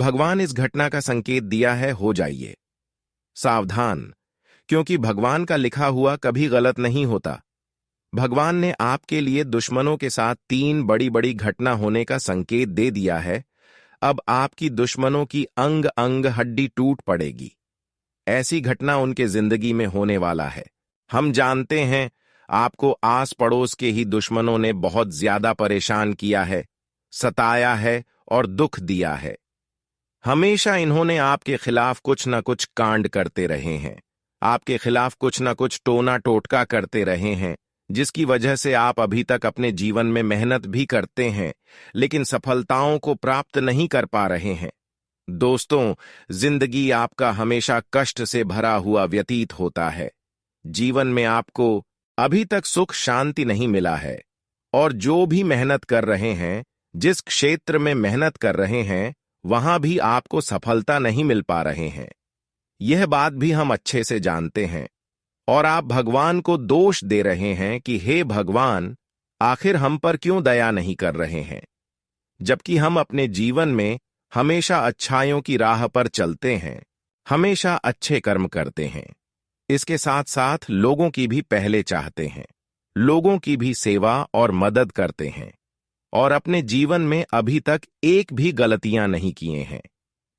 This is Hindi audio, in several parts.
भगवान इस घटना का संकेत दिया है, हो जाइए सावधान, क्योंकि भगवान का लिखा हुआ कभी गलत नहीं होता। भगवान ने आपके लिए दुश्मनों के साथ 3 बड़ी बड़ी घटना होने का संकेत दे दिया है। अब आपकी दुश्मनों की अंग अंग हड्डी टूट पड़ेगी। ऐसी घटना उनके जिंदगी में होने वाला है। हम जानते हैं आपको आस पड़ोस के ही दुश्मनों ने बहुत ज्यादा परेशान किया है, सताया है और दुख दिया है। हमेशा इन्होंने आपके खिलाफ कुछ न कुछ कांड करते रहे हैं, आपके खिलाफ कुछ न कुछ टोना टोटका करते रहे हैं, जिसकी वजह से आप अभी तक अपने जीवन में मेहनत भी करते हैं, लेकिन सफलताओं को प्राप्त नहीं कर पा रहे हैं। दोस्तों, जिंदगी आपका हमेशा कष्ट से भरा हुआ व्यतीत होता है। जीवन में आपको अभी तक सुख शांति नहीं मिला है, और जो भी मेहनत कर रहे हैं, जिस क्षेत्र में मेहनत कर रहे हैं, वहां भी आपको सफलता नहीं मिल पा रहे हैं। यह बात भी हम अच्छे से जानते हैं, और आप भगवान को दोष दे रहे हैं कि हे भगवान, आखिर हम पर क्यों दया नहीं कर रहे हैं, जबकि हम अपने जीवन में हमेशा अच्छाइयों की राह पर चलते हैं, हमेशा अच्छे कर्म करते हैं। इसके साथ साथ लोगों की भी पहले चाहते हैं, लोगों की भी सेवा और मदद करते हैं, और अपने जीवन में अभी तक एक भी गलतियां नहीं किए हैं।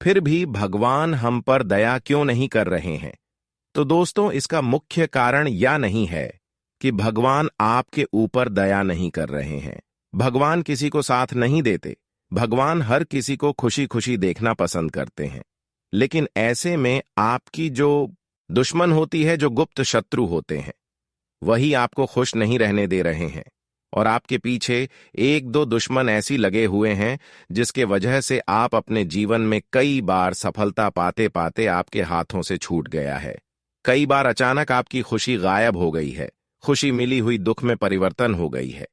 फिर भी भगवान हम पर दया क्यों नहीं कर रहे हैं? तो दोस्तों, इसका मुख्य कारण यह नहीं है कि भगवान आपके ऊपर दया नहीं कर रहे हैं। भगवान किसी को साथ नहीं देते। भगवान हर किसी को खुशी खुशी देखना पसंद करते हैं। लेकिन ऐसे में आपकी जो दुश्मन होती है, जो गुप्त शत्रु होते हैं, वही आपको खुश नहीं रहने दे रहे हैं, और आपके पीछे 1-2 दुश्मन ऐसी लगे हुए हैं जिसके वजह से आप अपने जीवन में कई बार सफलता पाते पाते आपके हाथों से छूट गया है। कई बार अचानक आपकी खुशी गायब हो गई है, खुशी मिली हुई दुख में परिवर्तन हो गई है।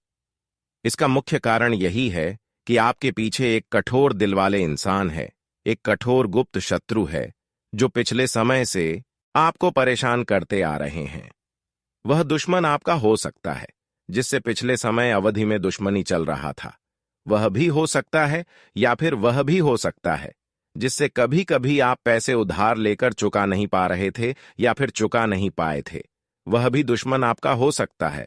इसका मुख्य कारण यही है कि आपके पीछे एक कठोर दिल वाले इंसान है, एक कठोर गुप्त शत्रु है, जो पिछले समय से आपको परेशान करते आ रहे हैं। वह दुश्मन आपका हो सकता है जिससे पिछले समय अवधि में दुश्मनी चल रहा था। वह भी हो सकता है, या फिर वह भी हो सकता है जिससे कभी कभी आप पैसे उधार लेकर चुका नहीं पा रहे थे, या फिर चुका नहीं पाए थे। वह भी दुश्मन आपका हो सकता है।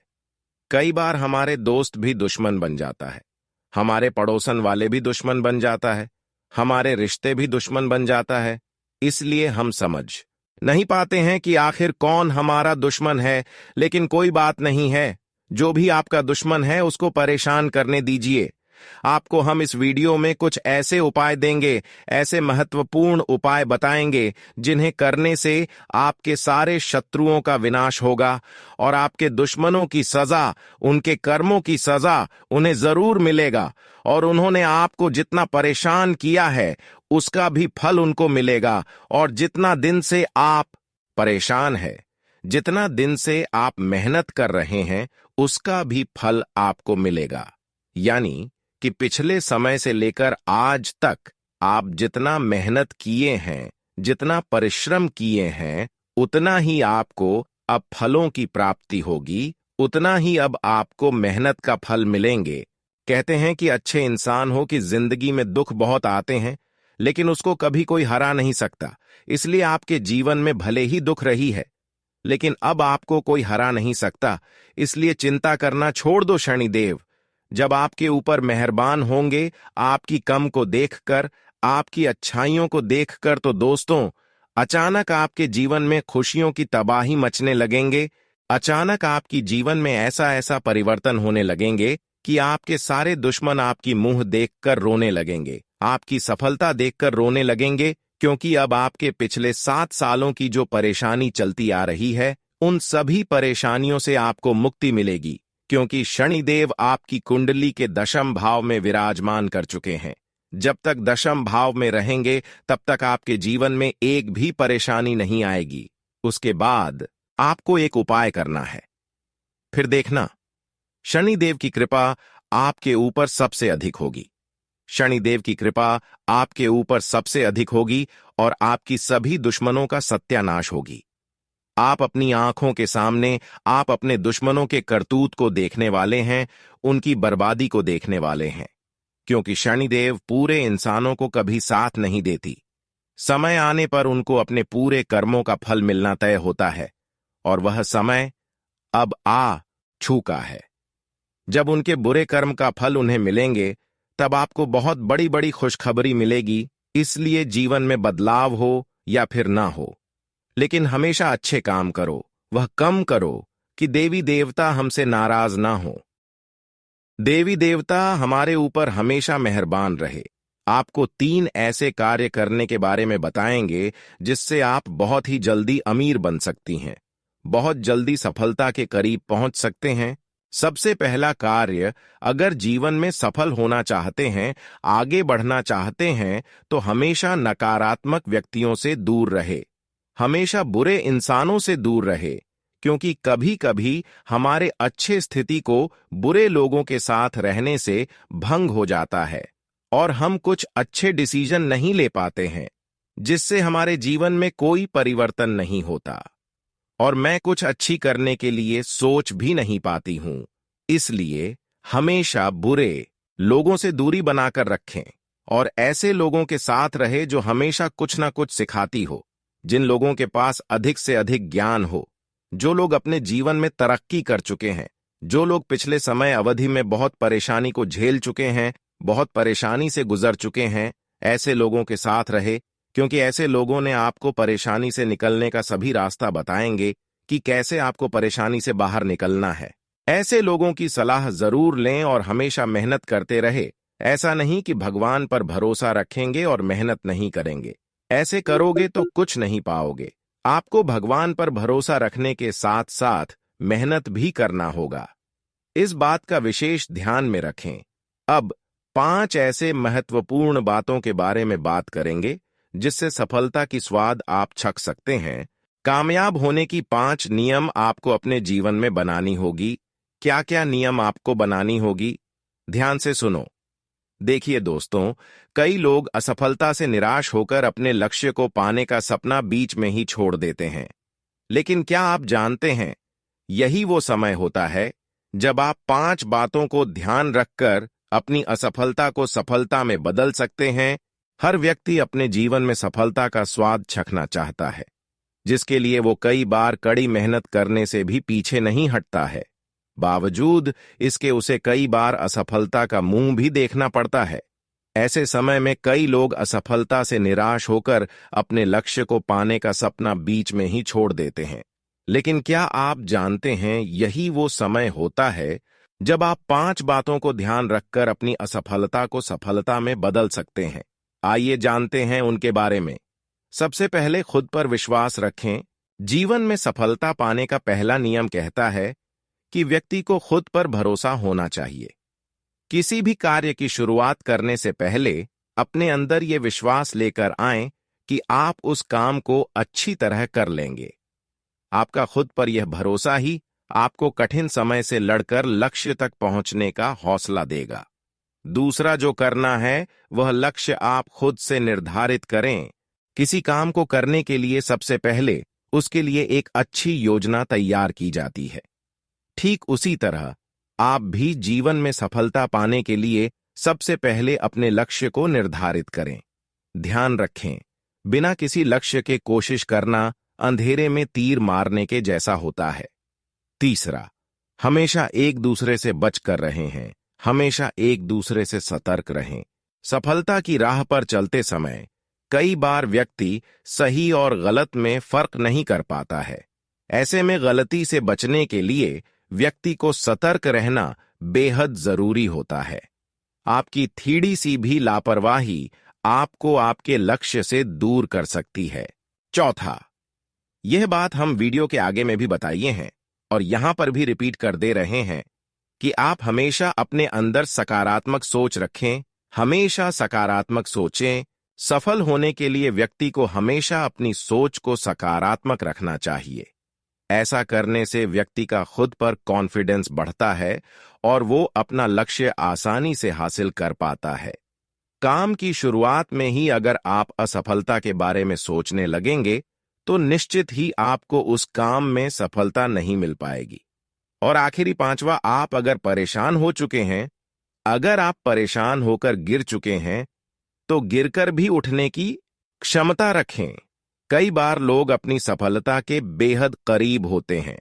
कई बार हमारे दोस्त भी दुश्मन बन जाता है, हमारे पड़ोसन वाले भी दुश्मन बन जाता है, हमारे रिश्ते भी दुश्मन बन जाता है। इसलिए हम समझ नहीं पाते हैं कि आखिर कौन हमारा दुश्मन है। लेकिन कोई बात नहीं है, जो भी आपका दुश्मन है उसको परेशान करने दीजिए। आपको हम इस वीडियो में कुछ ऐसे उपाय देंगे, ऐसे महत्वपूर्ण उपाय बताएंगे जिन्हें करने से आपके सारे शत्रुओं का विनाश होगा, और आपके दुश्मनों की सजा, उनके कर्मों की सजा उन्हें जरूर मिलेगा, और उन्होंने आपको जितना परेशान किया है उसका भी फल उनको मिलेगा। और जितना दिन से आप परेशान हैं, जितना दिन से आप मेहनत कर रहे हैं, उसका भी फल आपको मिलेगा। यानी कि पिछले समय से लेकर आज तक आप जितना मेहनत किए हैं, जितना परिश्रम किए हैं, उतना ही आपको अब फलों की प्राप्ति होगी, उतना ही अब आपको मेहनत का फल मिलेंगे। कहते हैं कि अच्छे इंसान हो कि जिंदगी में दुख बहुत आते हैं, लेकिन उसको कभी कोई हरा नहीं सकता। इसलिए आपके जीवन में भले ही दुख रही है, लेकिन अब आपको कोई हरा नहीं सकता। इसलिए चिंता करना छोड़ दो शनिदेव। जब आपके ऊपर मेहरबान होंगे, आपकी कम को देखकर, आपकी अच्छाइयों को देखकर, तो दोस्तों, अचानक आपके जीवन में खुशियों की तबाही मचने लगेंगे। अचानक आपकी जीवन में ऐसा ऐसा परिवर्तन होने लगेंगे कि आपके सारे दुश्मन आपकी मुंह देखकर रोने लगेंगे, आपकी सफलता देखकर रोने लगेंगे, क्योंकि अब आपके पिछले 7 सालों की जो परेशानी चलती आ रही है, उन सभी परेशानियों से आपको मुक्ति मिलेगी, क्योंकि शनिदेव आपकी कुंडली के दशम भाव में विराजमान कर चुके हैं। जब तक दशम भाव में रहेंगे, तब तक आपके जीवन में एक भी परेशानी नहीं आएगी। उसके बाद आपको एक उपाय करना है, फिर देखना शनिदेव की कृपा आपके ऊपर सबसे अधिक होगी। शनिदेव की कृपा आपके ऊपर सबसे अधिक होगी, और आपकी सभी दुश्मनों का सत्यानाश होगी। आप अपनी आंखों के सामने आप अपने दुश्मनों के करतूत को देखने वाले हैं, उनकी बर्बादी को देखने वाले हैं, क्योंकि शनिदेव पूरे इंसानों को कभी साथ नहीं देती। समय आने पर उनको अपने पूरे कर्मों का फल मिलना तय होता है, और वह समय अब आ चुका है। जब उनके बुरे कर्म का फल उन्हें मिलेंगे, तब आपको बहुत बड़ी बड़ी खुशखबरी मिलेगी। इसलिए जीवन में बदलाव हो या फिर ना हो, लेकिन हमेशा अच्छे काम करो, वह कम करो कि देवी देवता हमसे नाराज ना हो। देवी देवता हमारे ऊपर हमेशा मेहरबान रहे। आपको 3 ऐसे कार्य करने के बारे में बताएंगे जिससे आप बहुत ही जल्दी अमीर बन सकती हैं, बहुत जल्दी सफलता के करीब पहुंच सकते हैं। सबसे पहला कार्य, अगर जीवन में सफल होना चाहते हैं, आगे बढ़ना चाहते हैं, तो हमेशा नकारात्मक व्यक्तियों से दूर रहे, हमेशा बुरे इंसानों से दूर रहे, क्योंकि कभी कभी हमारे अच्छे स्थिति को बुरे लोगों के साथ रहने से भंग हो जाता है और हम कुछ अच्छे डिसीजन नहीं ले पाते हैं, जिससे हमारे जीवन में कोई परिवर्तन नहीं होता और मैं कुछ अच्छी करने के लिए सोच भी नहीं पाती हूं। इसलिए हमेशा बुरे लोगों से दूरी बनाकर रखें और ऐसे लोगों के साथ रहे जो हमेशा कुछ ना कुछ सिखाती हो, जिन लोगों के पास अधिक से अधिक ज्ञान हो, जो लोग अपने जीवन में तरक्की कर चुके हैं, जो लोग पिछले समय अवधि में बहुत परेशानी को झेल चुके हैं, बहुत परेशानी से गुजर चुके हैं, ऐसे लोगों के साथ रहे, क्योंकि ऐसे लोगों ने आपको परेशानी से निकलने का सभी रास्ता बताएंगे कि कैसे आपको परेशानी से बाहर निकलना है। ऐसे लोगों की सलाह जरूर लें और हमेशा मेहनत करते रहे। ऐसा नहीं कि भगवान पर भरोसा रखेंगे और मेहनत नहीं करेंगे। ऐसे करोगे तो कुछ नहीं पाओगे। आपको भगवान पर भरोसा रखने के साथ साथ मेहनत भी करना होगा। इस बात का विशेष ध्यान में रखें। अब 5 ऐसे महत्वपूर्ण बातों के बारे में बात करेंगे जिससे सफलता की स्वाद आप चख सकते हैं। कामयाब होने की 5 नियम आपको अपने जीवन में बनानी होगी। क्या क्या नियम आपको बनानी होगी? ध्यान से सुनो। देखिए दोस्तों, कई लोग असफलता से निराश होकर अपने लक्ष्य को पाने का सपना बीच में ही छोड़ देते हैं। लेकिन क्या आप जानते हैं, यही वो समय होता है जब आप 5 बातों को ध्यान रखकर अपनी असफलता को सफलता में बदल सकते हैं। हर व्यक्ति अपने जीवन में सफलता का स्वाद चखना चाहता है, जिसके लिए वो कई बार कड़ी मेहनत करने से भी पीछे नहीं हटता है। बावजूद इसके उसे कई बार असफलता का मुंह भी देखना पड़ता है। ऐसे समय में कई लोग असफलता से निराश होकर अपने लक्ष्य को पाने का सपना बीच में ही छोड़ देते हैं। लेकिन क्या आप जानते हैं, यही वो समय होता है जब आप 5 बातों को ध्यान रखकर अपनी असफलता को सफलता में बदल सकते हैं। आइए जानते हैं उनके बारे में। सबसे पहले खुद पर विश्वास रखें। जीवन में सफलता पाने का पहला नियम कहता है कि व्यक्ति को खुद पर भरोसा होना चाहिए। किसी भी कार्य की शुरुआत करने से पहले अपने अंदर ये विश्वास लेकर आएं कि आप उस काम को अच्छी तरह कर लेंगे। आपका खुद पर यह भरोसा ही आपको कठिन समय से लड़कर लक्ष्य तक पहुंचने का हौसला देगा। दूसरा जो करना है, वह लक्ष्य आप खुद से निर्धारित करें। किसी काम को करने के लिए सबसे पहले उसके लिए एक अच्छी योजना तैयार की जाती है। ठीक उसी तरह आप भी जीवन में सफलता पाने के लिए सबसे पहले अपने लक्ष्य को निर्धारित करें। ध्यान रखें, बिना किसी लक्ष्य के कोशिश करना अंधेरे में तीर मारने के जैसा होता है। तीसरा, हमेशा एक दूसरे से बचकर रहे हैं, हमेशा एक दूसरे से सतर्क रहें। सफलता की राह पर चलते समय कई बार व्यक्ति सही और गलत में फर्क नहीं कर पाता है। ऐसे में गलती से बचने के लिए व्यक्ति को सतर्क रहना बेहद जरूरी होता है। आपकी थोड़ी सी भी लापरवाही आपको आपके लक्ष्य से दूर कर सकती है। चौथा, यह बात हम वीडियो के आगे में भी बताइए हैं और यहां पर भी रिपीट कर दे रहे हैं कि आप हमेशा अपने अंदर सकारात्मक सोच रखें, हमेशा सकारात्मक सोचें। सफल होने के लिए व्यक्ति को हमेशा अपनी सोच को सकारात्मक रखना चाहिए। ऐसा करने से व्यक्ति का खुद पर कॉन्फिडेंस बढ़ता है और वो अपना लक्ष्य आसानी से हासिल कर पाता है। काम की शुरुआत में ही अगर आप असफलता के बारे में सोचने लगेंगे तो निश्चित ही आपको उस काम में सफलता नहीं मिल पाएगी। और आखिरी 5वां, आप अगर परेशान हो चुके हैं अगर आप परेशान होकर गिर चुके हैं तो गिरकर भी उठने की क्षमता रखें। कई बार लोग अपनी सफलता के बेहद करीब होते हैं,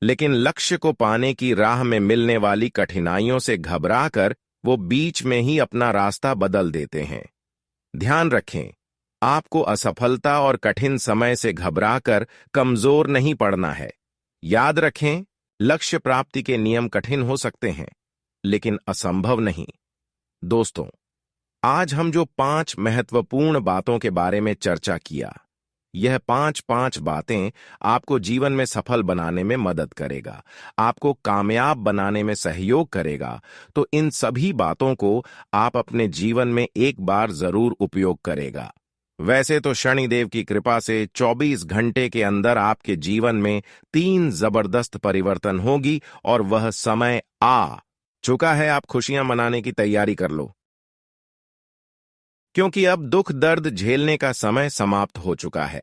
लेकिन लक्ष्य को पाने की राह में मिलने वाली कठिनाइयों से घबराकर वो बीच में ही अपना रास्ता बदल देते हैं। ध्यान रखें, आपको असफलता और कठिन समय से घबराकर कमजोर नहीं पड़ना है। याद रखें, लक्ष्य प्राप्ति के नियम कठिन हो सकते हैं, लेकिन असंभव नहीं। दोस्तों, आज हम जो 5 महत्वपूर्ण बातों के बारे में चर्चा किया, यह 5 बातें आपको जीवन में सफल बनाने में मदद करेगा, आपको कामयाब बनाने में सहयोग करेगा। तो इन सभी बातों को आप अपने जीवन में एक बार जरूर उपयोग करेगा। वैसे तो शनिदेव की कृपा से 24 घंटे के अंदर आपके जीवन में 3 जबरदस्त परिवर्तन होगी और वह समय आ चुका है। आप खुशियां मनाने की तैयारी कर लो, क्योंकि अब दुख दर्द झेलने का समय समाप्त हो चुका है।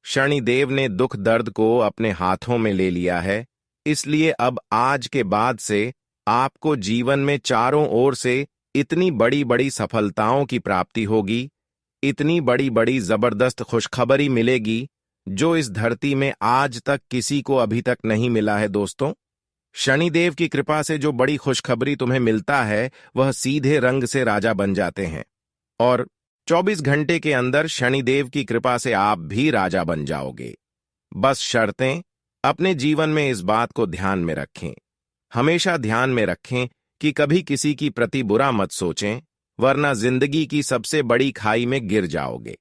शनिदेव ने दुख दर्द को अपने हाथों में ले लिया है, इसलिए अब आज के बाद से आपको जीवन में चारों ओर से इतनी बड़ी बड़ी सफलताओं की प्राप्ति होगी, इतनी बड़ी बड़ी जबरदस्त खुशखबरी मिलेगी जो इस धरती में आज तक किसी को अभी तक नहीं मिला है। दोस्तों, शनिदेव की कृपा से जो बड़ी खुशखबरी तुम्हें मिलता है वह सीधे रंग से राजा बन जाते हैं, और 24 घंटे के अंदर शनिदेव की कृपा से आप भी राजा बन जाओगे। बस शर्तें अपने जीवन में इस बात को ध्यान में रखें, हमेशा ध्यान में रखें कि कभी किसी की प्रति बुरा मत सोचें, वरना जिंदगी की सबसे बड़ी खाई में गिर जाओगे।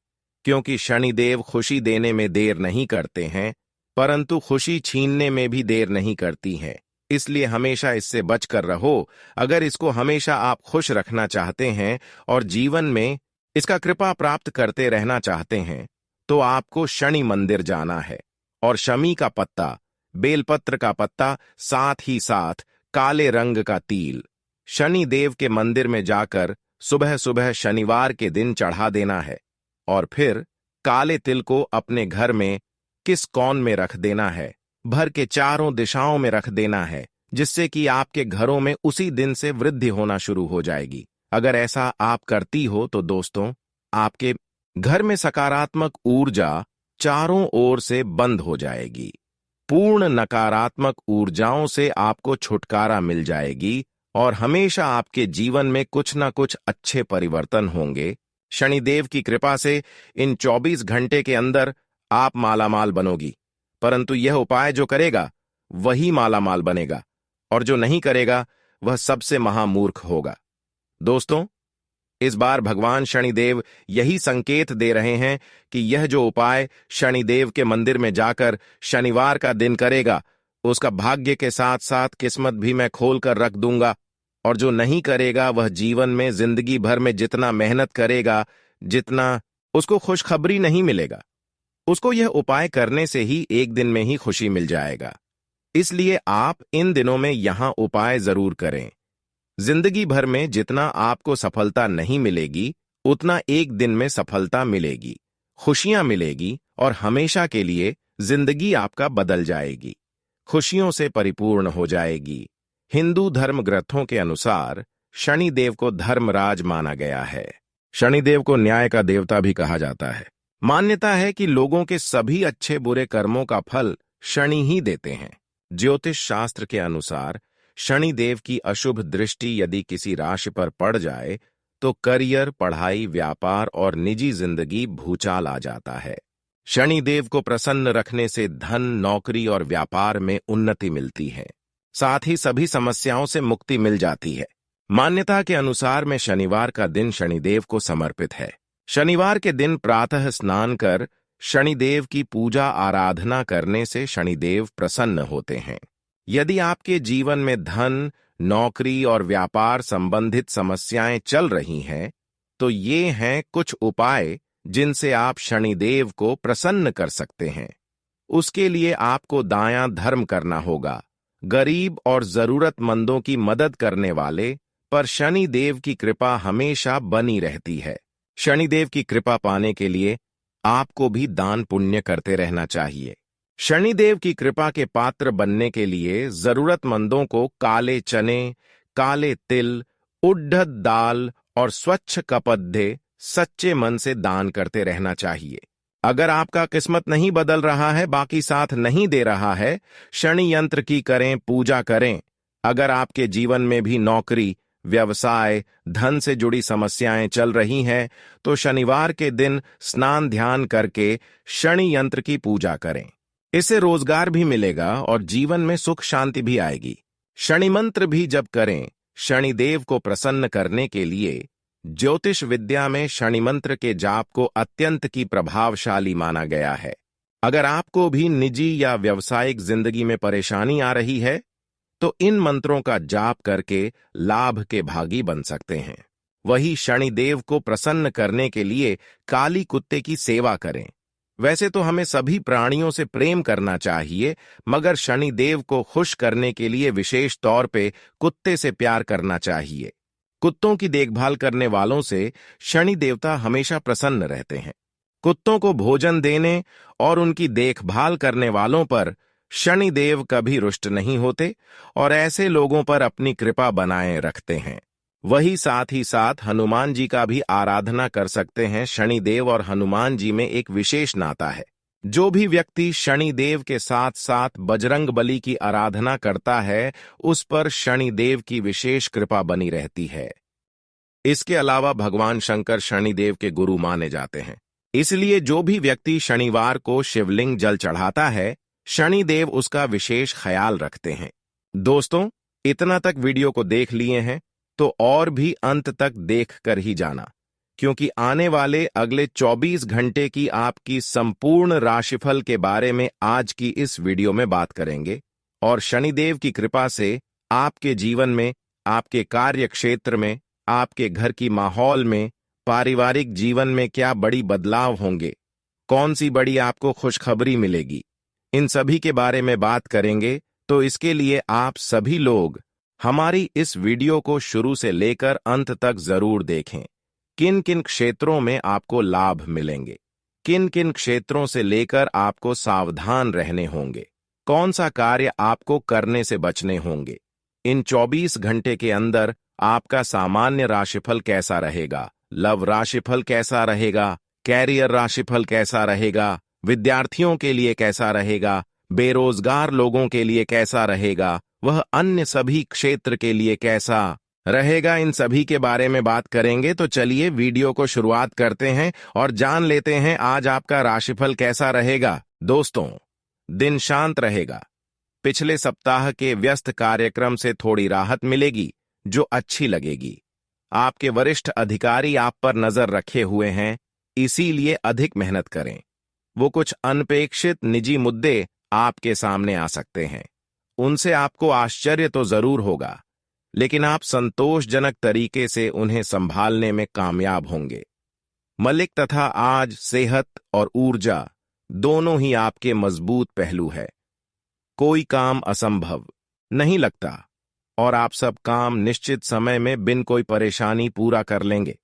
क्योंकि शनिदेव खुशी देने में देर नहीं करते हैं, परंतु खुशी छीनने में भी देर नहीं करती हैं। इसलिए हमेशा इससे बचकर रहो। अगर इसको हमेशा आप खुश रखना चाहते हैं और जीवन में इसका कृपा प्राप्त करते रहना चाहते हैं, तो आपको शनि मंदिर जाना है और शमी का पत्ता, बेलपत्र का पत्ता, साथ ही साथ काले रंग का तिल शनि देव के मंदिर में जाकर सुबह सुबह शनिवार के दिन चढ़ा देना है, और फिर काले तिल को अपने घर में किस कौन में रख देना है, भर के चारों दिशाओं में रख देना है, जिससे कि आपके घरों में उसी दिन से वृद्धि होना शुरू हो जाएगी। अगर ऐसा आप करती हो तो दोस्तों, आपके घर में सकारात्मक ऊर्जा चारों ओर से बंद हो जाएगी। पूर्ण नकारात्मक ऊर्जाओं से आपको छुटकारा मिल जाएगी और हमेशा आपके जीवन में कुछ न कुछ अच्छे परिवर्तन होंगे। शनिदेव की कृपा से इन 24 घंटे के अंदर आप मालामाल बनोगी, परंतु यह उपाय जो करेगा वही मालामाल बनेगा, और जो नहीं करेगा वह सबसे महामूर्ख होगा। दोस्तों, इस बार भगवान शनिदेव यही संकेत दे रहे हैं कि यह जो उपाय शनिदेव के मंदिर में जाकर शनिवार का दिन करेगा, उसका भाग्य के साथ साथ किस्मत भी मैं खोल कर रख दूंगा, और जो नहीं करेगा वह जीवन में जिंदगी भर में जितना मेहनत करेगा, जितना उसको खुशखबरी नहीं मिलेगा, उसको यह उपाय करने से ही एक दिन में ही खुशी मिल जाएगा। इसलिए आप इन दिनों में यहां उपाय जरूर करें। जिंदगी भर में जितना आपको सफलता नहीं मिलेगी, उतना एक दिन में सफलता मिलेगी, खुशियां मिलेगी, और हमेशा के लिए जिंदगी आपका बदल जाएगी, खुशियों से परिपूर्ण हो जाएगी। हिंदू धर्म ग्रंथों के अनुसार शनिदेव को धर्मराज माना गया है। शनिदेव को न्याय का देवता भी कहा जाता है। मान्यता है कि लोगों के सभी अच्छे बुरे कर्मों का फल शनि ही देते हैं। ज्योतिष शास्त्र के अनुसार शनिदेव की अशुभ दृष्टि यदि किसी राशि पर पड़ जाए तो करियर, पढ़ाई, व्यापार और निजी जिंदगी भूचाल आ जाता है। शनिदेव को प्रसन्न रखने से धन, नौकरी और व्यापार में उन्नति मिलती है, साथ ही सभी समस्याओं से मुक्ति मिल जाती है। मान्यता के अनुसार में शनिवार का दिन शनिदेव को समर्पित है। शनिवार के दिन प्रातः स्नान कर शनिदेव की पूजा आराधना करने से शनिदेव प्रसन्न होते हैं। यदि आपके जीवन में धन, नौकरी और व्यापार संबंधित समस्याएं चल रही हैं, तो ये हैं कुछ उपाय जिनसे आप शनिदेव को प्रसन्न कर सकते हैं। उसके लिए आपको दायां धर्म करना होगा। गरीब और जरूरतमंदों की मदद करने वाले पर शनिदेव की कृपा हमेशा बनी रहती है। शनिदेव की कृपा पाने के लिए आपको भी दान पुण्य करते रहना चाहिए। शनिदेव की कृपा के पात्र बनने के लिए जरूरतमंदों को काले चने, काले तिल उद्धत दाल और स्वच्छ कपद्धे सच्चे मन से दान करते रहना चाहिए। अगर आपका किस्मत नहीं बदल रहा है, बाकी साथ नहीं दे रहा है, शनि यंत्र की करें, पूजा करें। अगर आपके जीवन में भी नौकरी, व्यवसाय, धन से जुड़ी समस्याएं चल रही हैं, तो शनिवार के दिन स्नान ध्यान करके शनि यंत्र की पूजा करें। इससे रोजगार भी मिलेगा और जीवन में सुख शांति भी आएगी। शनि मंत्र भी जप करें। शनिदेव को प्रसन्न करने के लिए ज्योतिष विद्या में शनि मंत्र के जाप को अत्यंत की प्रभावशाली माना गया है। अगर आपको भी निजी या व्यावसायिक जिंदगी में परेशानी आ रही है, तो इन मंत्रों का जाप करके लाभ के भागी बन सकते हैं। वही शनिदेव को प्रसन्न करने के लिए काली कुत्ते की सेवा करें। वैसे तो हमें सभी प्राणियों से प्रेम करना चाहिए, मगर शनिदेव को खुश करने के लिए विशेष तौर पे कुत्ते से प्यार करना चाहिए। कुत्तों की देखभाल करने वालों से शनि देवता हमेशा प्रसन्न रहते हैं। कुत्तों को भोजन देने और उनकी देखभाल करने वालों पर शनिदेव कभी रुष्ट नहीं होते और ऐसे लोगों पर अपनी कृपा बनाए रखते हैं। वही साथ ही साथ हनुमान जी का भी आराधना कर सकते हैं। शनिदेव और हनुमान जी में एक विशेष नाता है। जो भी व्यक्ति शनिदेव के साथ साथ बजरंगबली की आराधना करता है, उस पर शनिदेव की विशेष कृपा बनी रहती है। इसके अलावा भगवान शंकर शनिदेव के गुरु माने जाते हैं। इसलिए जो भी व्यक्ति शनिवार को शिवलिंग जल चढ़ाता है, शनिदेव उसका विशेष ख्याल रखते हैं। दोस्तों, इतना तक वीडियो को देख लिए हैं तो और भी अंत तक देख कर ही जाना, क्योंकि आने वाले अगले 24 घंटे की आपकी संपूर्ण राशिफल के बारे में आज की इस वीडियो में बात करेंगे। और शनिदेव की कृपा से आपके जीवन में, आपके कार्य क्षेत्र में, आपके घर की माहौल में, पारिवारिक जीवन में क्या बड़ी बदलाव होंगे, कौन सी बड़ी आपको खुशखबरी मिलेगी, इन सभी के बारे में बात करेंगे। तो इसके लिए आप सभी लोग हमारी इस वीडियो को शुरू से लेकर अंत तक जरूर देखें। किन किन क्षेत्रों में आपको लाभ मिलेंगे, किन किन क्षेत्रों से लेकर आपको सावधान रहने होंगे, कौन सा कार्य आपको करने से बचने होंगे। इन 24 घंटे के अंदर आपका सामान्य राशिफल कैसा रहेगा, लव राशिफल कैसा रहेगा, कैरियर राशिफल कैसा रहेगा, विद्यार्थियों के लिए कैसा रहेगा, बेरोजगार लोगों के लिए कैसा रहेगा, वह अन्य सभी क्षेत्र के लिए कैसा रहेगा, इन सभी के बारे में बात करेंगे। तो चलिए वीडियो को शुरुआत करते हैं और जान लेते हैं आज आपका राशिफल कैसा रहेगा। दोस्तों, दिन शांत रहेगा। पिछले सप्ताह के व्यस्त कार्यक्रम से थोड़ी राहत मिलेगी जो अच्छी लगेगी। आपके वरिष्ठ अधिकारी आप पर नजर रखे हुए हैं, इसीलिए अधिक मेहनत करें। वो कुछ अनपेक्षित निजी मुद्दे आपके सामने आ सकते हैं, उनसे आपको आश्चर्य तो जरूर होगा, लेकिन आप संतोषजनक तरीके से उन्हें संभालने में कामयाब होंगे। मलिक तथा आज सेहत और ऊर्जा दोनों ही आपके मजबूत पहलू है। कोई काम असंभव नहीं लगता और आप सब काम निश्चित समय में बिन कोई परेशानी पूरा कर लेंगे।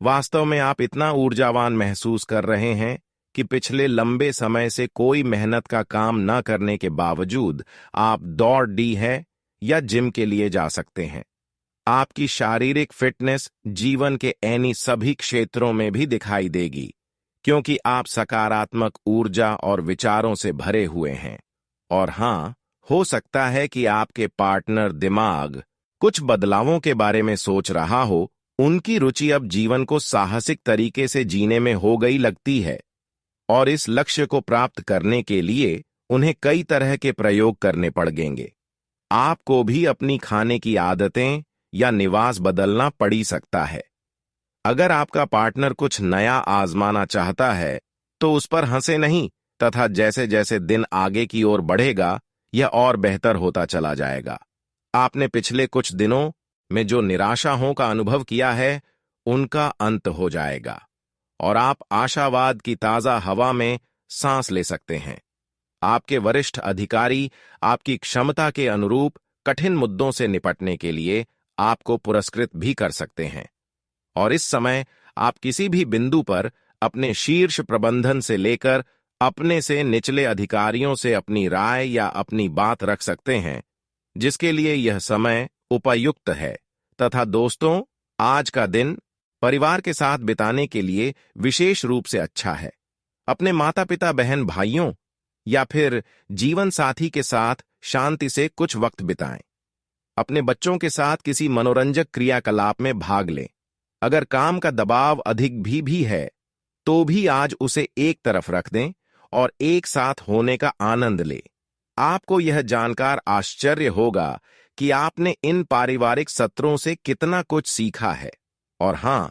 वास्तव में आप इतना ऊर्जावान महसूस कर रहे हैं कि पिछले लंबे समय से कोई मेहनत का काम न करने के बावजूद आप दौड़ दी है या जिम के लिए जा सकते हैं। आपकी शारीरिक फिटनेस जीवन के ऐनी सभी क्षेत्रों में भी दिखाई देगी, क्योंकि आप सकारात्मक ऊर्जा और विचारों से भरे हुए हैं। और हां, हो सकता है कि आपके पार्टनर दिमाग कुछ बदलावों के बारे में सोच रहा हो। उनकी रुचि अब जीवन को साहसिक तरीके से जीने में हो गई लगती है और इस लक्ष्य को प्राप्त करने के लिए उन्हें कई तरह के प्रयोग करने पड़ेंगे। आपको भी अपनी खाने की आदतें या निवास बदलना पड़ सकता है। अगर आपका पार्टनर कुछ नया आजमाना चाहता है तो उस पर हंसे नहीं, तथा जैसे जैसे दिन आगे की ओर बढ़ेगा यह और बेहतर होता चला जाएगा। आपने पिछले कुछ दिनों में जो निराशाओं का अनुभव किया है, उनका अंत हो जाएगा और आप आशावाद की ताजा हवा में सांस ले सकते हैं। आपके वरिष्ठ अधिकारी आपकी क्षमता के अनुरूप कठिन मुद्दों से निपटने के लिए आपको पुरस्कृत भी कर सकते हैं और इस समय आप किसी भी बिंदु पर अपने शीर्ष प्रबंधन से लेकर अपने से निचले अधिकारियों से अपनी राय या अपनी बात रख सकते हैं, जिसके लिए यह समय उपयुक्त है। तथा दोस्तों, आज का दिन परिवार के साथ बिताने के लिए विशेष रूप से अच्छा है। अपने माता पिता, बहन भाइयों या फिर जीवन साथी के साथ शांति से कुछ वक्त बिताएं। अपने बच्चों के साथ किसी मनोरंजक क्रियाकलाप में भाग लें। अगर काम का दबाव अधिक भी है तो भी आज उसे एक तरफ रख दें और एक साथ होने का आनंद लें। आपको यह जानकर आश्चर्य होगा कि आपने इन पारिवारिक सत्रों से कितना कुछ सीखा है। और हां,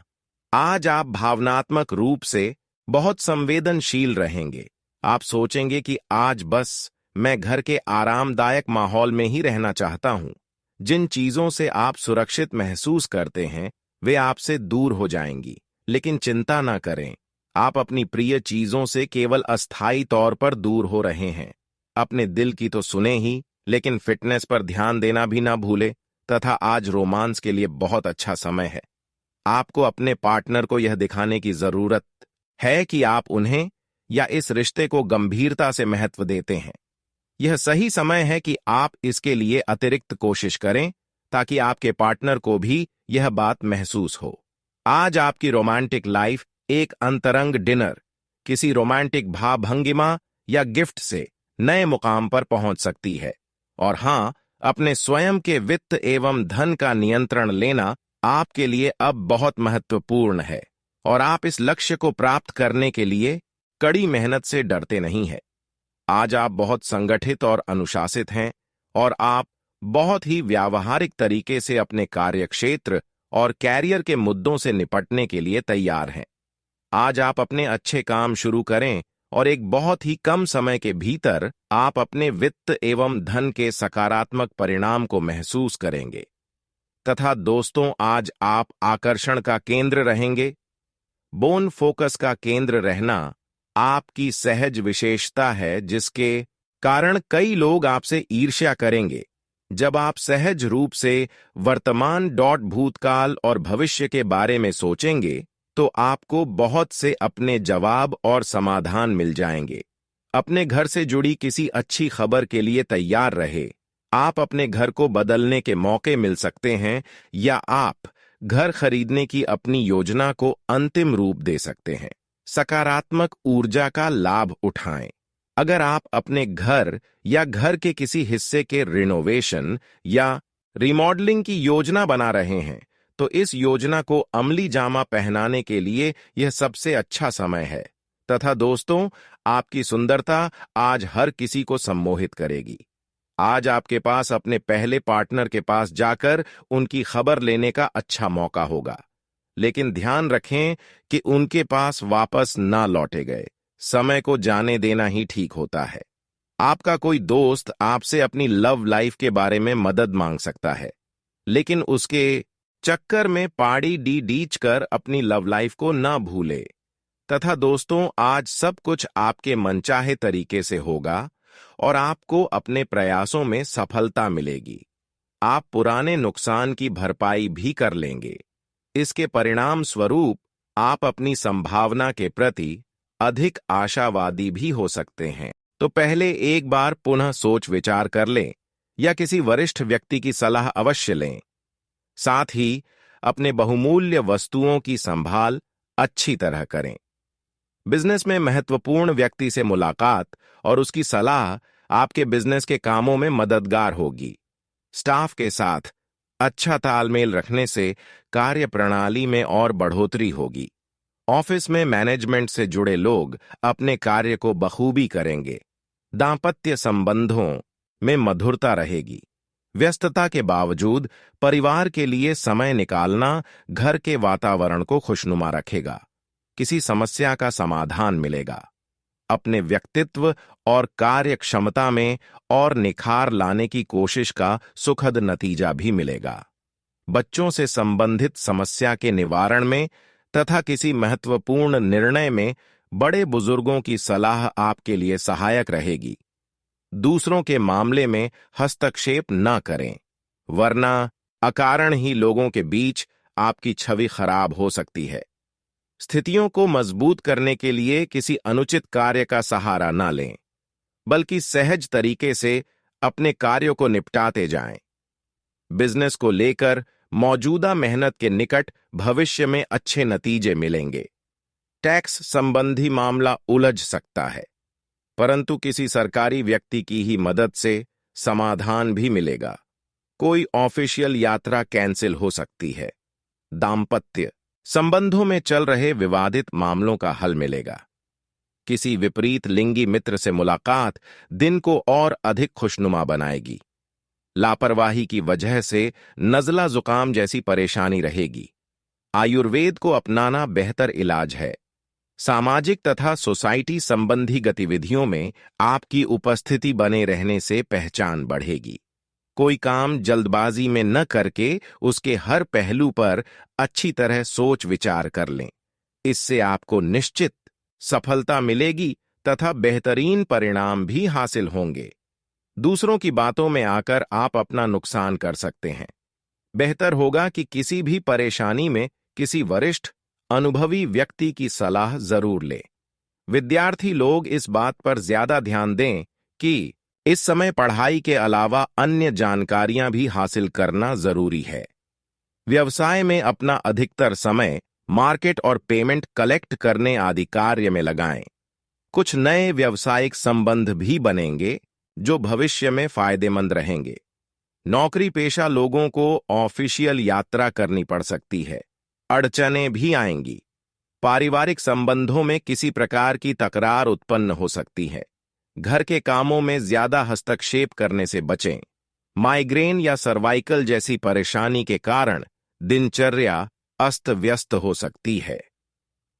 आज आप भावनात्मक रूप से बहुत संवेदनशील रहेंगे। आप सोचेंगे कि आज बस मैं घर के आरामदायक माहौल में ही रहना चाहता हूं। जिन चीजों से आप सुरक्षित महसूस करते हैं वे आपसे दूर हो जाएंगी। लेकिन चिंता ना करें, आप अपनी प्रिय चीजों से केवल अस्थायी तौर पर दूर हो रहे हैं। अपने दिल की तो सुने ही, लेकिन फिटनेस पर ध्यान देना भी ना भूले। तथा आज रोमांस के लिए बहुत अच्छा समय है। आपको अपने पार्टनर को यह दिखाने की जरूरत है कि आप उन्हें या इस रिश्ते को गंभीरता से महत्व देते हैं। यह सही समय है कि आप इसके लिए अतिरिक्त कोशिश करें ताकि आपके पार्टनर को भी यह बात महसूस हो। आज आपकी रोमांटिक लाइफ एक अंतरंग डिनर, किसी रोमांटिक भावभंगिमा या गिफ्ट से नए मुकाम पर पहुंच सकती है। और हां, अपने स्वयं के वित्त एवं धन का नियंत्रण लेना आपके लिए अब बहुत महत्वपूर्ण है और आप इस लक्ष्य को प्राप्त करने के लिए कड़ी मेहनत से डरते नहीं हैं। आज आप बहुत संगठित और अनुशासित हैं और आप बहुत ही व्यावहारिक तरीके से अपने कार्यक्षेत्र और कैरियर के मुद्दों से निपटने के लिए तैयार हैं। आज आप अपने अच्छे काम शुरू करें और एक बहुत ही कम समय के भीतर आप अपने वित्त एवं धन के सकारात्मक परिणाम को महसूस करेंगे। तथा दोस्तों, आज आप आकर्षण का केंद्र रहेंगे। बोन फोकस का केंद्र रहना आपकी सहज विशेषता है, जिसके कारण कई लोग आपसे ईर्ष्या करेंगे। जब आप सहज रूप से वर्तमान भूतकाल और भविष्य के बारे में सोचेंगे तो आपको बहुत से अपने जवाब और समाधान मिल जाएंगे। अपने घर से जुड़ी किसी अच्छी खबर के लिए तैयार रहे। आप अपने घर को बदलने के मौके मिल सकते हैं या आप घर खरीदने की अपनी योजना को अंतिम रूप दे सकते हैं। सकारात्मक ऊर्जा का लाभ उठाएं। अगर आप अपने घर या घर के किसी हिस्से के रिनोवेशन या रिमॉडलिंग की योजना बना रहे हैं तो इस योजना को अमली जामा पहनाने के लिए यह सबसे अच्छा समय है। तथा दोस्तों, आपकी सुंदरता आज हर किसी को सम्मोहित करेगी। आज आपके पास अपने पहले पार्टनर के पास जाकर उनकी खबर लेने का अच्छा मौका होगा। लेकिन ध्यान रखें कि उनके पास वापस ना लौटे गए समय को जाने देना ही ठीक होता है। आपका कोई दोस्त आपसे अपनी लव लाइफ के बारे में मदद मांग सकता है, लेकिन उसके चक्कर में पाड़ी डीच कर अपनी लव लाइफ को ना भूले। तथा दोस्तों, आज सब कुछ आपके मनचाहे तरीके से होगा और आपको अपने प्रयासों में सफलता मिलेगी। आप पुराने नुकसान की भरपाई भी कर लेंगे। इसके परिणाम स्वरूप आप अपनी संभावना के प्रति अधिक आशावादी भी हो सकते हैं। तो पहले एक बार पुनः सोच विचार कर लें या किसी वरिष्ठ व्यक्ति की सलाह अवश्य लें। साथ ही अपने बहुमूल्य वस्तुओं की संभाल अच्छी तरह करें। बिजनेस में महत्वपूर्ण व्यक्ति से मुलाकात और उसकी सलाह आपके बिजनेस के कामों में मददगार होगी। स्टाफ के साथ अच्छा तालमेल रखने से कार्य प्रणाली में और बढ़ोतरी होगी। ऑफिस में मैनेजमेंट से जुड़े लोग अपने कार्य को बखूबी करेंगे। दांपत्य संबंधों में मधुरता रहेगी। व्यस्तता के बावजूद परिवार के लिए समय निकालना घर के वातावरण को खुशनुमा रखेगा। किसी समस्या का समाधान मिलेगा। अपने व्यक्तित्व और कार्य क्षमता में और निखार लाने की कोशिश का सुखद नतीजा भी मिलेगा। बच्चों से संबंधित समस्या के निवारण में तथा किसी महत्वपूर्ण निर्णय में बड़े बुजुर्गों की सलाह आपके लिए सहायक रहेगी। दूसरों के मामले में हस्तक्षेप न करें, वरना अकारण ही लोगों के बीच आपकी छवि खराब हो सकती है। स्थितियों को मजबूत करने के लिए किसी अनुचित कार्य का सहारा न लें, बल्कि सहज तरीके से अपने कार्यों को निपटाते जाएं। बिजनेस को लेकर मौजूदा मेहनत के निकट भविष्य में अच्छे नतीजे मिलेंगे। टैक्स संबंधी मामला उलझ सकता है, परंतु किसी सरकारी व्यक्ति की ही मदद से समाधान भी मिलेगा। कोई ऑफिशियल यात्रा कैंसिल हो सकती है। दाम्पत्य संबंधों में चल रहे विवादित मामलों का हल मिलेगा। किसी विपरीत लिंगी मित्र से मुलाकात दिन को और अधिक खुशनुमा बनाएगी। लापरवाही की वजह से नज़ला जुकाम जैसी परेशानी रहेगी। आयुर्वेद को अपनाना बेहतर इलाज है। सामाजिक तथा सोसाइटी संबंधी गतिविधियों में आपकी उपस्थिति बने रहने से पहचान बढ़ेगी। कोई काम जल्दबाजी में न करके उसके हर पहलू पर अच्छी तरह सोच विचार कर लें। इससे आपको निश्चित सफलता मिलेगी तथा बेहतरीन परिणाम भी हासिल होंगे। दूसरों की बातों में आकर आप अपना नुकसान कर सकते हैं। बेहतर होगा कि किसी भी परेशानी में किसी वरिष्ठ अनुभवी व्यक्ति की सलाह जरूर लें। विद्यार्थी लोग इस बात पर ज्यादा ध्यान दें कि इस समय पढ़ाई के अलावा अन्य जानकारियां भी हासिल करना जरूरी है। व्यवसाय में अपना अधिकतर समय मार्केट और पेमेंट कलेक्ट करने आदि कार्य में लगाएं। कुछ नए व्यावसायिक संबंध भी बनेंगे जो भविष्य में फायदेमंद रहेंगे। नौकरी पेशा लोगों को ऑफिशियल यात्रा करनी पड़ सकती है। अड़चनें भी आएंगी। पारिवारिक संबंधों में किसी प्रकार की तकरार उत्पन्न हो सकती है। घर के कामों में ज्यादा हस्तक्षेप करने से बचें। माइग्रेन या सर्वाइकल जैसी परेशानी के कारण दिनचर्या अस्त व्यस्त हो सकती है।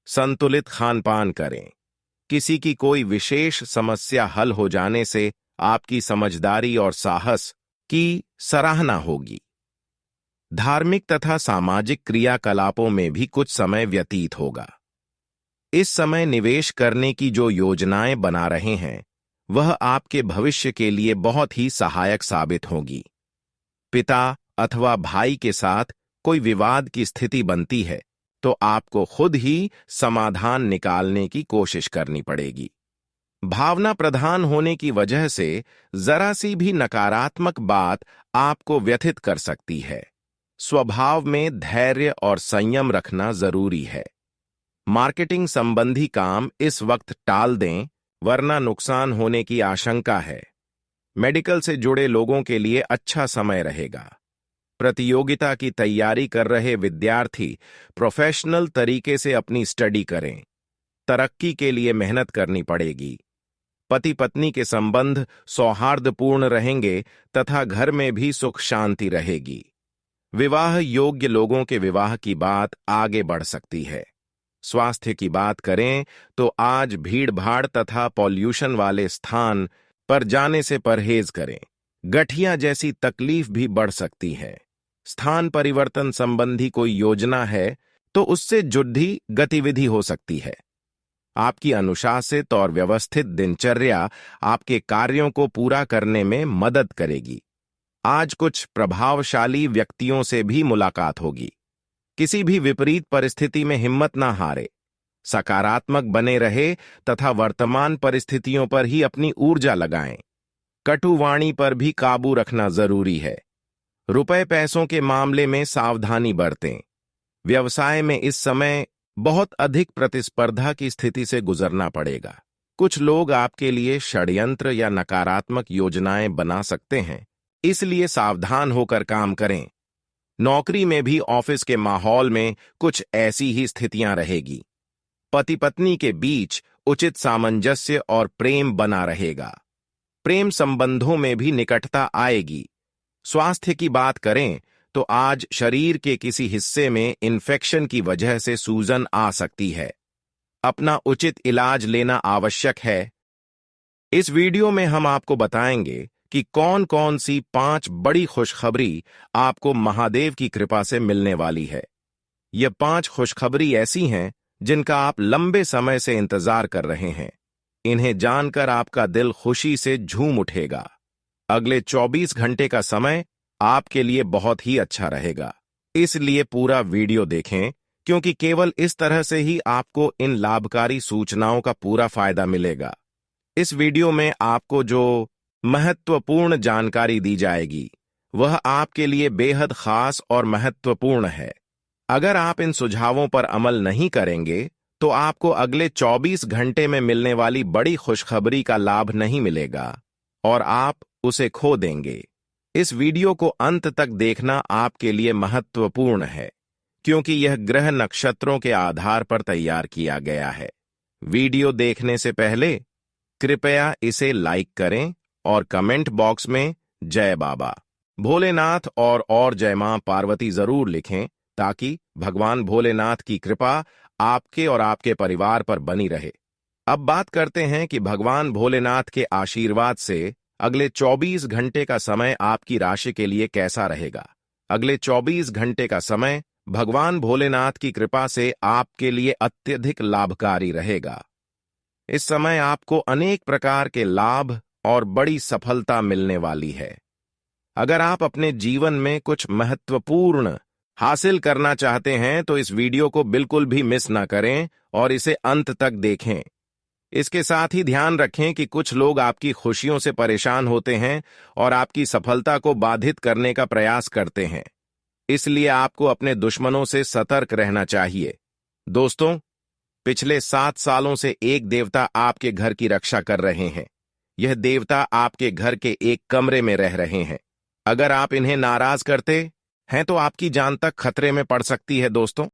संतुलित खानपान करें। किसी की कोई विशेष समस्या हल हो जाने से आपकी समझदारी और साहस की सराहना होगी। धार्मिक तथा सामाजिक क्रियाकलापों में भी कुछ समय व्यतीत होगा। इस समय निवेश करने की जो योजनाएं बना रहे हैं वह आपके भविष्य के लिए बहुत ही सहायक साबित होगी। पिता अथवा भाई के साथ कोई विवाद की स्थिति बनती है तो आपको खुद ही समाधान निकालने की कोशिश करनी पड़ेगी। भावना प्रधान होने की वजह से जरा सी भी नकारात्मक बात आपको व्यथित कर सकती है। स्वभाव में धैर्य और संयम रखना जरूरी है। मार्केटिंग संबंधी काम इस वक्त टाल दें, वरना नुकसान होने की आशंका है। मेडिकल से जुड़े लोगों के लिए अच्छा समय रहेगा। प्रतियोगिता की तैयारी कर रहे विद्यार्थी प्रोफेशनल तरीके से अपनी स्टडी करें। तरक्की के लिए मेहनत करनी पड़ेगी। पति पत्नी के संबंध सौहार्दपूर्ण रहेंगे तथा घर में भी सुख शांति रहेगी। विवाह योग्य लोगों के विवाह की बात आगे बढ़ सकती है। स्वास्थ्य की बात करें तो आज भीड़-भाड़ तथा पॉल्यूशन वाले स्थान पर जाने से परहेज करें। गठिया जैसी तकलीफ भी बढ़ सकती है। स्थान परिवर्तन संबंधी कोई योजना है तो उससे जुड़ी गतिविधि हो सकती है। आपकी अनुशासित और व्यवस्थित दिनचर्या आपके कार्यों को पूरा करने में मदद करेगी। आज कुछ प्रभावशाली व्यक्तियों से भी मुलाकात होगी। किसी भी विपरीत परिस्थिति में हिम्मत ना हारे। सकारात्मक बने रहे तथा वर्तमान परिस्थितियों पर ही अपनी ऊर्जा लगाएं। कटु वाणी पर भी काबू रखना जरूरी है। रुपए पैसों के मामले में सावधानी बरतें। व्यवसाय में इस समय बहुत अधिक प्रतिस्पर्धा की स्थिति से गुजरना पड़ेगा। कुछ लोग आपके लिए षड्यंत्र या नकारात्मक योजनाएं बना सकते हैं, इसलिए सावधान होकर काम करें। नौकरी में भी ऑफिस के माहौल में कुछ ऐसी ही स्थितियां रहेगी। पति पत्नी के बीच उचित सामंजस्य और प्रेम बना रहेगा। प्रेम संबंधों में भी निकटता आएगी। स्वास्थ्य की बात करें तो आज शरीर के किसी हिस्से में इन्फेक्शन की वजह से सूजन आ सकती है। अपना उचित इलाज लेना आवश्यक है। इस वीडियो में हम आपको बताएंगे कि कौन कौन सी 5 बड़ी खुशखबरी आपको महादेव की कृपा से मिलने वाली है। ये 5 खुशखबरी ऐसी हैं जिनका आप लंबे समय से इंतजार कर रहे हैं। इन्हें जानकर आपका दिल खुशी से झूम उठेगा। अगले 24 घंटे का समय आपके लिए बहुत ही अच्छा रहेगा, इसलिए पूरा वीडियो देखें, क्योंकि केवल इस तरह से ही आपको इन लाभकारी सूचनाओं का पूरा फायदा मिलेगा। इस वीडियो में आपको जो महत्वपूर्ण जानकारी दी जाएगी वह आपके लिए बेहद खास और महत्वपूर्ण है। अगर आप इन सुझावों पर अमल नहीं करेंगे तो आपको अगले 24 घंटे में मिलने वाली बड़ी खुशखबरी का लाभ नहीं मिलेगा और आप उसे खो देंगे। इस वीडियो को अंत तक देखना आपके लिए महत्वपूर्ण है क्योंकि यह ग्रह नक्षत्रों के आधार पर तैयार किया गया है। वीडियो देखने से पहले कृपया इसे लाइक करें और कमेंट बॉक्स में जय बाबा भोलेनाथ और जय मां पार्वती जरूर लिखें ताकि भगवान भोलेनाथ की कृपा आपके और आपके परिवार पर बनी रहे। अब बात करते हैं कि भगवान भोलेनाथ के आशीर्वाद से अगले 24 घंटे का समय आपकी राशि के लिए कैसा रहेगा। अगले 24 घंटे का समय भगवान भोलेनाथ की कृपा से आपके लिए अत्यधिक लाभकारी रहेगा। इस समय आपको अनेक प्रकार के लाभ और बड़ी सफलता मिलने वाली है। अगर आप अपने जीवन में कुछ महत्वपूर्ण हासिल करना चाहते हैं तो इस वीडियो को बिल्कुल भी मिस ना करें और इसे अंत तक देखें। इसके साथ ही ध्यान रखें कि कुछ लोग आपकी खुशियों से परेशान होते हैं और आपकी सफलता को बाधित करने का प्रयास करते हैं, इसलिए आपको अपने दुश्मनों से सतर्क रहना चाहिए। दोस्तों, पिछले 7 सालों से एक देवता आपके घर की रक्षा कर रहे हैं। यह देवता आपके घर के एक कमरे में रह रहे हैं। अगर आप इन्हें नाराज करते हैं तो आपकी जान तक खतरे में पड़ सकती है। दोस्तों,